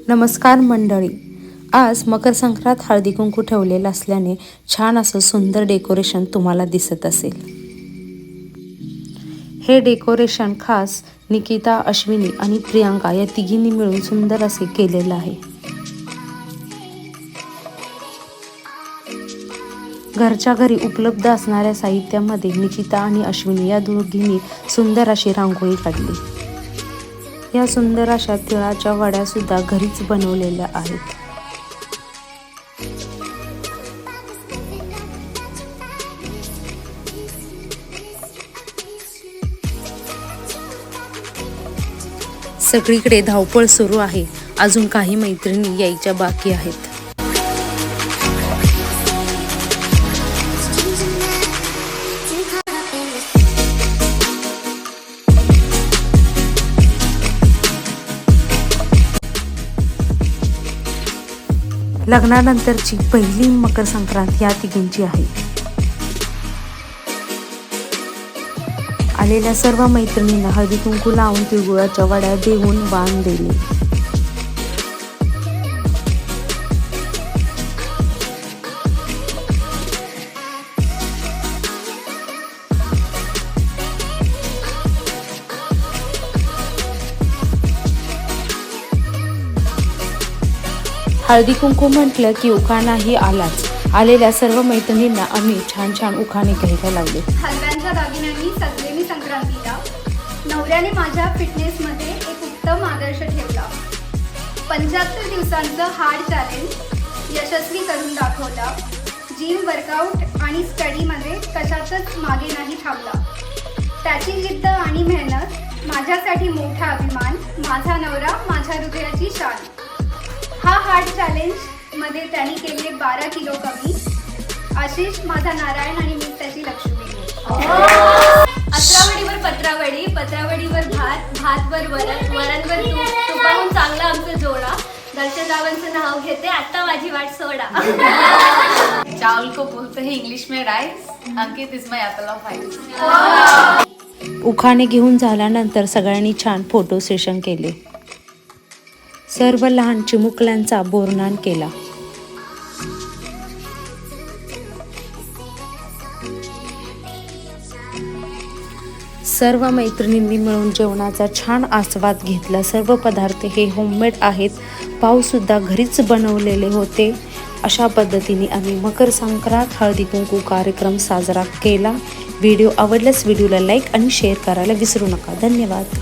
नमस्कार मंडळी, आज मकर संक्रांत हळदी कुंकू ठेवलेलं असल्याने छान असं सुंदर डेकोरेशन तुम्हाला दिसत असेल। हे डेकोरेशन खास निकिता, अश्विनी आणि प्रियांका या तिघींनी मिळून सुंदर असे केलेलं आहे। घरच्या घरी उपलब्ध असणाऱ्या साहित्यामध्ये निकिता आणि अश्विनी या दोघींनी सुंदर अशी रांगोळी काढली। या सुंदर अशा तिळाच्या वड्या सुद्धा घरीच बनवलेल्या आहेत। सगळीकडे धावपळ सुरू आहे। अजून काही मैत्रिणी यायच्या बाकी आहेत। लग्नानंतरची पहिली मकर संक्रांत या तिघींची आहे। आलेल्या सर्व मैत्रिणींना हळदी कुंकू लावून तिळगुळाच्या वड्या देऊन वाण दिले। हळदी कुंकू म्हटलं की उखाणाही आलाच। आलेल्या सर्व मैत्रिणींना आम्ही छान छान उखाणे घ्यायला लागले। हलव्यांच्या दागिन्यांनी सजलेली संक्रांतीला नवऱ्याने माझ्या फिटनेसमध्ये एक उत्तम आदर्श ठेवला। 75 दिवसांचं हार्ड चॅलेंज यशस्वी करून दाखवला। जिम, वर्कआउट आणि स्टडीमध्ये कशातच मागे नाही थांबला। त्याची जिद्द आणि मेहनत माझ्यासाठी मोठा अभिमान। माझा नवरा माझ्या हृदयाची शान। हा हार्ड चॅलेंज मध्ये त्यांनी केले 12 किलो कमी। आशिष माझा नारायण आणि मी त्याची लक्ष्मी। अत्रावडीवर पत्रावडी, पत्रावडीवर भात, भातवर वरण, वरणवर तूप, तुपाहून चांगला आमचं जोडा। दर्शनावांचं नाव घेते आता माझी वाट सोडा। चावल को बोलते हैं इंग्लिश में rice. Ankit is my apple of eye. उखाणे घेऊन झाल्यानंतर सगळ्यांनी छान फोटो सेशन केले। सर्व लहान चिमुकल्यांचा बोरनान केला। सर्व मैत्रिणींनी मिळून जेवणाचा छान आस्वाद घेतला। सर्व पदार्थ हे होममेड आहेत। पाऊस सुद्धा घरीच बनवलेले होते। अशा पद्धतीने आम्ही मकर संक्रांत हळदी कुंकू कार्यक्रम साजरा केला। व्हिडिओ आवडल्यास व्हिडिओला लाईक आणि शेअर करायला विसरू नका। धन्यवाद।